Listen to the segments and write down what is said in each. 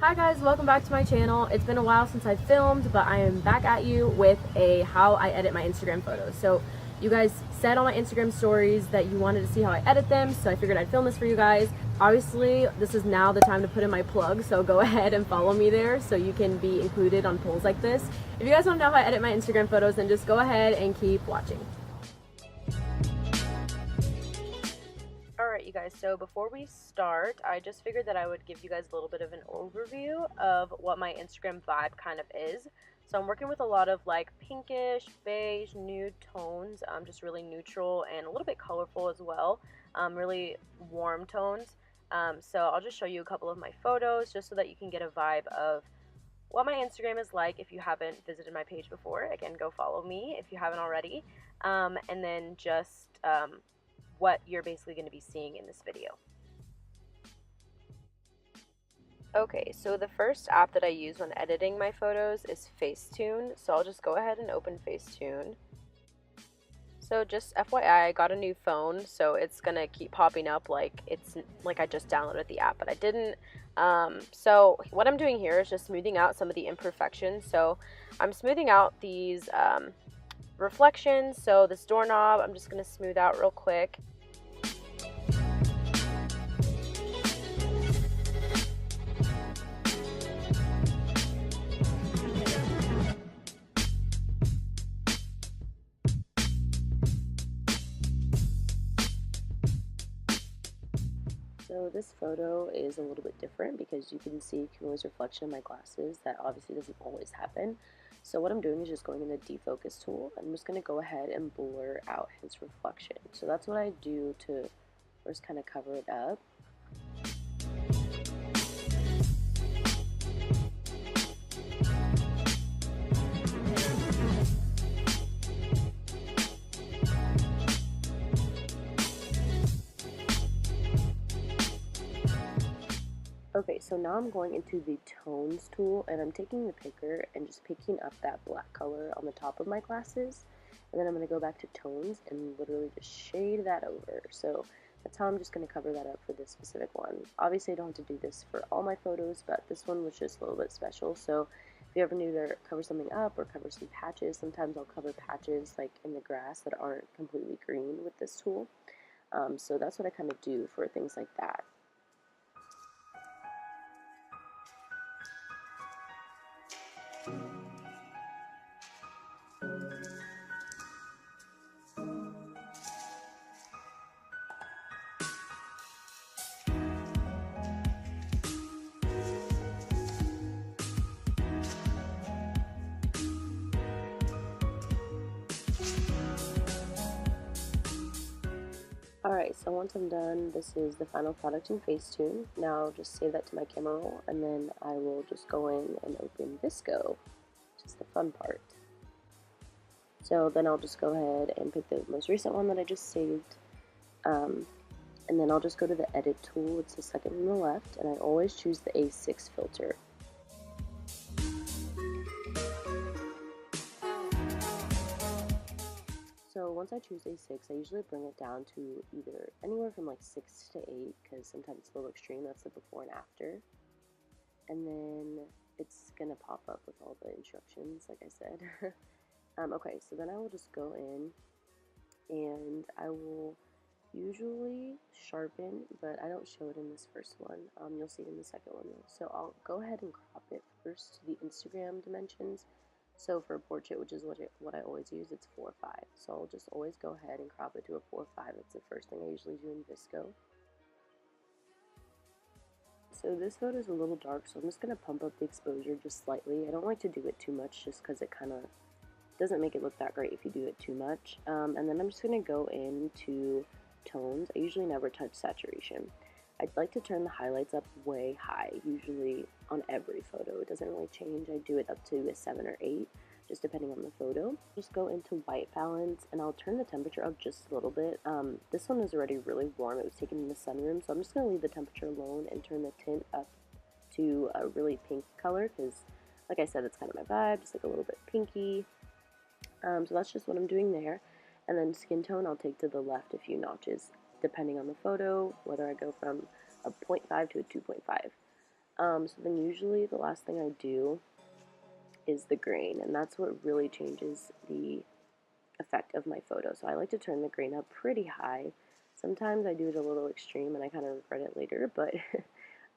Hi guys, welcome back to my channel. It's been a while since I filmed, but I am back at you with a how I edit my Instagram photos. So you guys said on my Instagram stories that you wanted to see how I edit them, so I figured I'd film this for you guys. Obviously, this is now the time to put in my plug, so go ahead and follow me there so you can be included on polls like this. If you guys want to know how I edit my Instagram photos, then just go ahead and keep watching. Alright you guys, so before we start, I just figured that I would give you guys a little bit of an overview of what my Instagram vibe kind of is. So I'm working with a lot of like pinkish, beige, nude tones, just really neutral and a little bit colorful as well, really warm tones. So I'll just show you a couple of my photos just so that you can get a vibe of what my Instagram is like if you haven't visited my page before. Again, go follow me if you haven't already. And then just what you're basically going to be seeing in this video. Okay, so the first app that I use when editing my photos is Facetune, so I'll just go ahead and open Facetune. So just FYI, I got a new phone, so it's gonna keep popping up like it's like I just downloaded the app, but I didn't. So what I'm doing here is just smoothing out some of the imperfections. So I'm smoothing out these reflections. So this doorknob, I'm just gonna smooth out real quick. So this photo is a little bit different because you can see Kimi's reflection in my glasses. That obviously doesn't always happen. So what I'm doing is just going in the defocus tool. I'm just going to go ahead and blur out his reflection. So that's what I do to first kind of cover it up. Okay, so now I'm going into the tones tool and I'm taking the picker and just picking up that black color on the top of my glasses. And then I'm going to go back to tones and literally just shade that over. So that's how I'm just going to cover that up for this specific one. Obviously I don't have to do this for all my photos, but this one was just a little bit special. So if you ever need to cover something up or cover some patches, sometimes I'll cover patches like in the grass that aren't completely green with this tool. So that's what I kind of do for things like that. Alright, so once I'm done, this is the final product in Facetune. Now I'll just save that to my camera roll, and then I will just go in and open VSCO, which is the fun part. So then I'll just go ahead and pick the most recent one that I just saved, and then I'll just go to the edit tool. It's the second from the left, and I always choose the A6 filter. So once I choose A6, I usually bring it down to either anywhere from like 6 to 8, because sometimes it's a little extreme. That's the before and after. And then it's gonna pop up with all the instructions, like I said. Okay, so then I will just go in and I will usually sharpen, but I don't show it in this first one. You'll see it in the second one though. So I'll go ahead and crop it first to the Instagram dimensions. So for a portrait, which is what I always use, it's 4:5. So I'll just always go ahead and crop it to a 4:5. That's the first thing I usually do in VSCO. So this photo is a little dark, so I'm just going to pump up the exposure just slightly. I don't like to do it too much just because it kind of doesn't make it look that great if you do it too much. And then I'm just going to go into tones. I usually never touch saturation. I'd like to turn the highlights up way high, usually on every photo. It doesn't really change. I do it up to a 7 or 8, just depending on the photo. Just go into white balance, and I'll turn the temperature up just a little bit. This one is already really warm. It was taken in the sunroom, so I'm just going to leave the temperature alone and turn the tint up to a really pink color, because like I said, it's kind of my vibe, just like a little bit pinky. So that's just what I'm doing there. And then skin tone, I'll take to the left a few notches, depending on the photo, whether I go from a 0.5 to a 2.5. So then usually the last thing I do is the grain, and that's what really changes the effect of my photo. So I like to turn the grain up pretty high. Sometimes I do it a little extreme and I kind of regret it later, but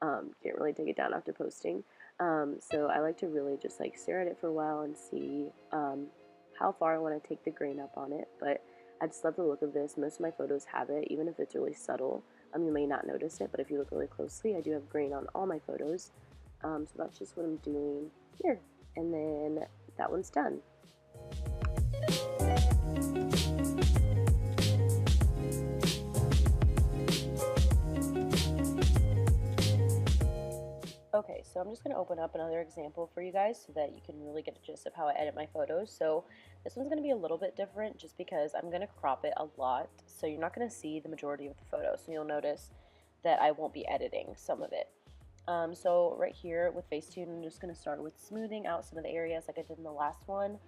can't really take it down after posting. So I like to really just like stare at it for a while and see how far I want to take the grain up on it. But I just love the look of this. Most of my photos have it, even if it's really subtle. You may not notice it, but if you look really closely, I do have grain on all my photos. So that's just what I'm doing here. And then that one's done. Okay, so I'm just going to open up another example for you guys so that you can really get a gist of how I edit my photos. So this one's going to be a little bit different just because I'm going to crop it a lot, so you're not going to see the majority of the photo. So you'll notice that I won't be editing some of it. So right here with Facetune, I'm just going to start with smoothing out some of the areas like I did in the last one.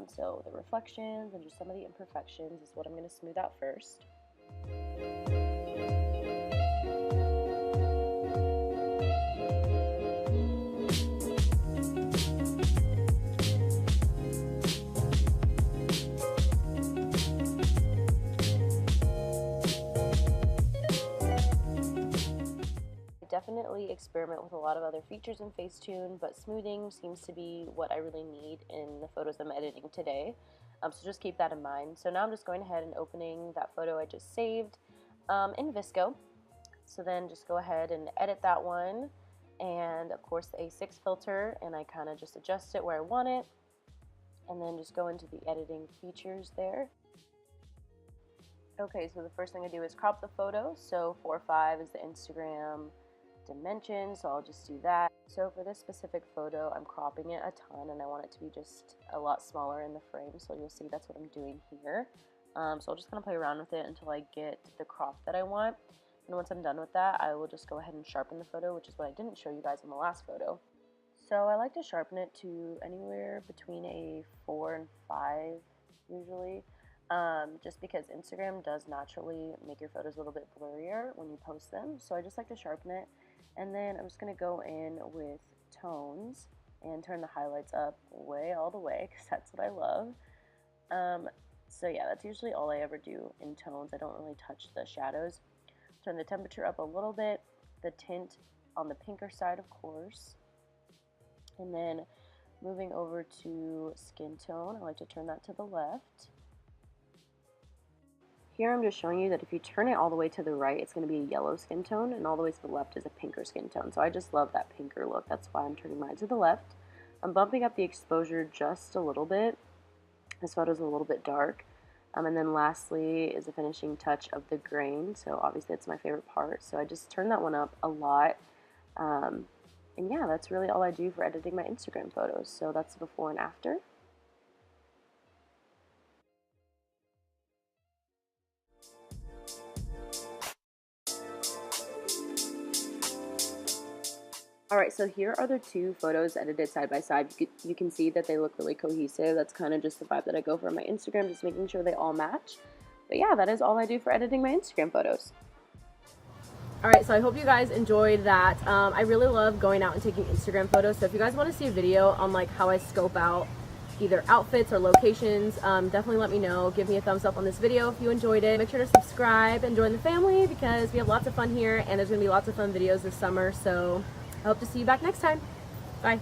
So the reflections and just some of the imperfections is what I'm going to smooth out first. Definitely experiment with a lot of other features in Facetune, but smoothing seems to be what I really need in the photos I'm editing today. So just keep that in mind. So now I'm just going ahead and opening that photo I just saved in VSCO. So then just go ahead and edit that one, and of course the A6 filter, and I kind of just adjust it where I want it, and then just go into the editing features there. Okay, so the first thing I do is crop the photo. So 4:5 is the Instagram dimension, so I'll just do that. So for this specific photo, I'm cropping it a ton and I want it to be just a lot smaller in the frame, so you'll see that's what I'm doing here. So I'll just kind of play around with it until I get the crop that I want, and once I'm done with that, I will just go ahead and sharpen the photo, which is what I didn't show you guys in the last photo. So I like to sharpen it to anywhere between a 4 and 5 usually, just because Instagram does naturally make your photos a little bit blurrier when you post them, so I just like to sharpen it. And then I'm just going to go in with tones and turn the highlights up all the way, because that's what I love. So yeah, that's usually all I ever do in tones. I don't really touch the shadows. Turn the temperature up a little bit, the tint on the pinker side, of course. And then moving over to skin tone, I like to turn that to the left. Here I'm just showing you that if you turn it all the way to the right, it's going to be a yellow skin tone, and all the way to the left is a pinker skin tone. So I just love that pinker look. That's why I'm turning mine to the left. I'm bumping up the exposure just a little bit. This photo's a little bit dark. And then lastly is the finishing touch of the grain. So obviously it's my favorite part. So I just turn that one up a lot. And yeah, that's really all I do for editing my Instagram photos. So that's the before and after. Alright, so here are the two photos edited side by side. You can see that they look really cohesive. That's kind of just the vibe that I go for on my Instagram, just making sure they all match. But yeah, that is all I do for editing my Instagram photos. Alright, so I hope you guys enjoyed that. I really love going out and taking Instagram photos, so if you guys want to see a video on like how I scope out either outfits or locations, definitely let me know. Give me a thumbs up on this video if you enjoyed it. Make sure to subscribe and join the family because we have lots of fun here, and there's going to be lots of fun videos this summer, so I hope to see you back next time. Bye.